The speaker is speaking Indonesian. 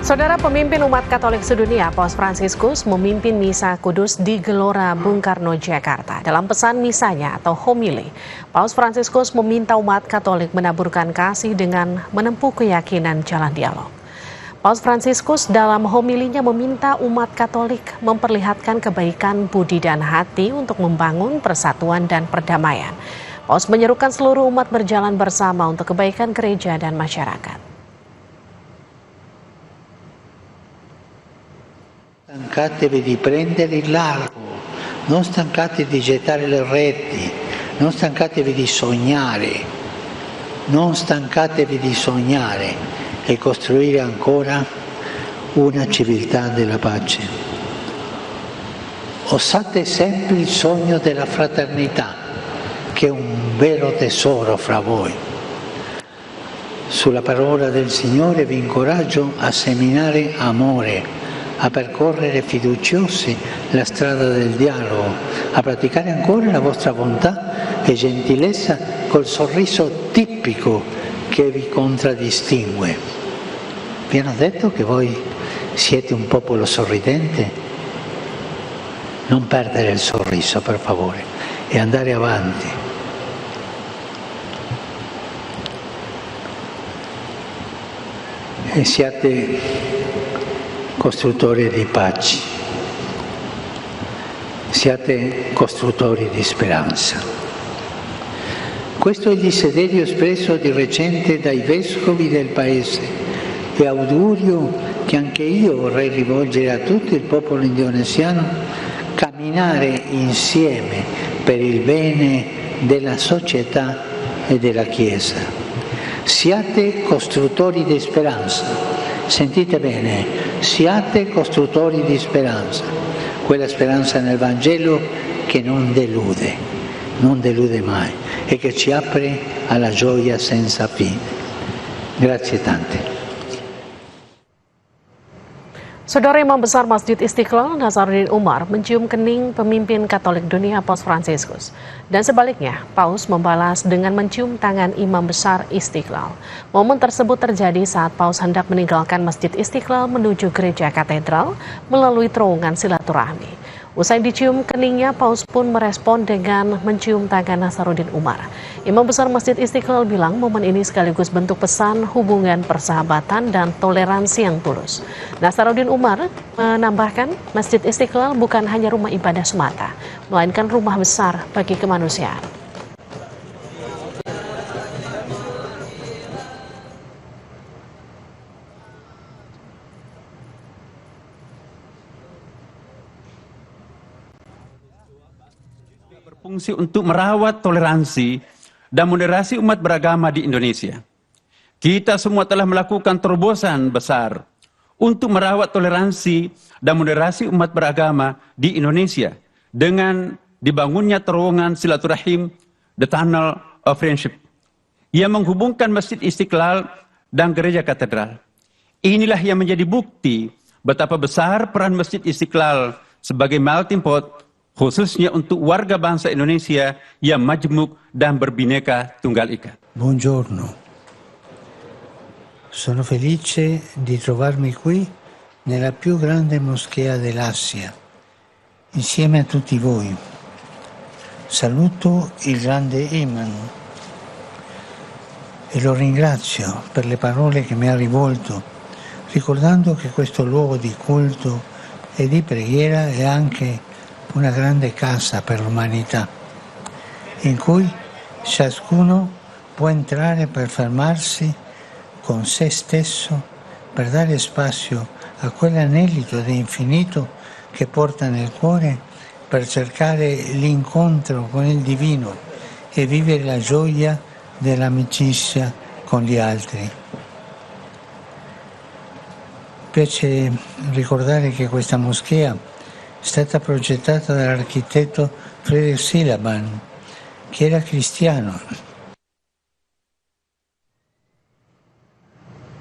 Saudara pemimpin umat Katolik sedunia, Paus Fransiskus memimpin Misa Kudus di Gelora Bung Karno, Jakarta. Dalam pesan misanya atau homili, Paus Fransiskus meminta umat Katolik menaburkan kasih dengan menempuh keyakinan jalan dialog. Paus Fransiskus dalam homilinya meminta umat Katolik memperlihatkan kebaikan budi dan hati untuk membangun persatuan dan perdamaian. Paus menyerukan seluruh umat berjalan bersama untuk kebaikan gereja dan masyarakat. Stancatevi di prendere il largo, non stancatevi di gettare le reti, non stancatevi di sognare, non stancatevi di sognare e costruire ancora una civiltà della pace. Osate sempre il sogno della fraternità, che è un vero tesoro fra voi. Sulla parola del Signore vi incoraggio a seminare amore, a percorrere fiduciosi la strada del dialogo, a praticare ancora la vostra bontà e gentilezza col sorriso tipico che vi contraddistingue. Vi hanno detto che voi siete un popolo sorridente? Non perdere il sorriso, per favore, e andare avanti. E siate costruttori di pace, siate costruttori di speranza. Questo è il desiderio espresso di recente dai vescovi del Paese e augurio che anche io vorrei rivolgere a tutto il popolo indonesiano: camminare insieme per il bene della società e della Chiesa. Siate costruttori di speranza. Sentite bene, siate costruttori di speranza, quella speranza nel Vangelo che non delude mai e che ci apre alla gioia senza fine. Grazie tante. Saudara Imam Besar Masjid Istiqlal Nazaruddin Umar mencium kening pemimpin Katolik dunia Paus Fransiskus. Dan sebaliknya, Paus membalas dengan mencium tangan Imam Besar Istiqlal. Momen tersebut terjadi saat Paus hendak meninggalkan Masjid Istiqlal menuju gereja katedral melalui terowongan silaturahmi. Usai dicium keningnya, Paus pun merespon dengan mencium tangan Nazaruddin Umar. Imam Besar Masjid Istiqlal bilang momen ini sekaligus bentuk pesan hubungan persahabatan dan toleransi yang tulus. Nazaruddin Umar menambahkan Masjid Istiqlal bukan hanya rumah ibadah semata, melainkan rumah besar bagi kemanusiaan. Berfungsi untuk merawat toleransi dan moderasi umat beragama di Indonesia. Kita semua telah melakukan terobosan besar untuk merawat toleransi dan moderasi umat beragama di Indonesia dengan dibangunnya terowongan silaturahim, The Tunnel of Friendship, yang menghubungkan Masjid Istiqlal dan Gereja Katedral. Inilah yang menjadi bukti betapa besar peran Masjid Istiqlal sebagai melting pot, khususnya untuk warga bangsa Indonesia yang majmuk dan berbineka tunggal ika. Buongiorno, sono felice di trovarmi qui nella più grande moschea dell'Asia, insieme a tutti voi. Saluto il grande Imam e lo ringrazio per le parole che mi ha rivolto, ricordando che questo luogo di culto e di preghiera è anche una grande casa per l'umanità, in cui ciascuno può entrare per fermarsi con se stesso, per dare spazio a quell'anelito di infinito che porta nel cuore, per cercare l'incontro con il divino e vivere la gioia dell'amicizia con gli altri. Mi piace ricordare che questa moschea è stata progettata dall'architetto Frederick Silaban, che era cristiano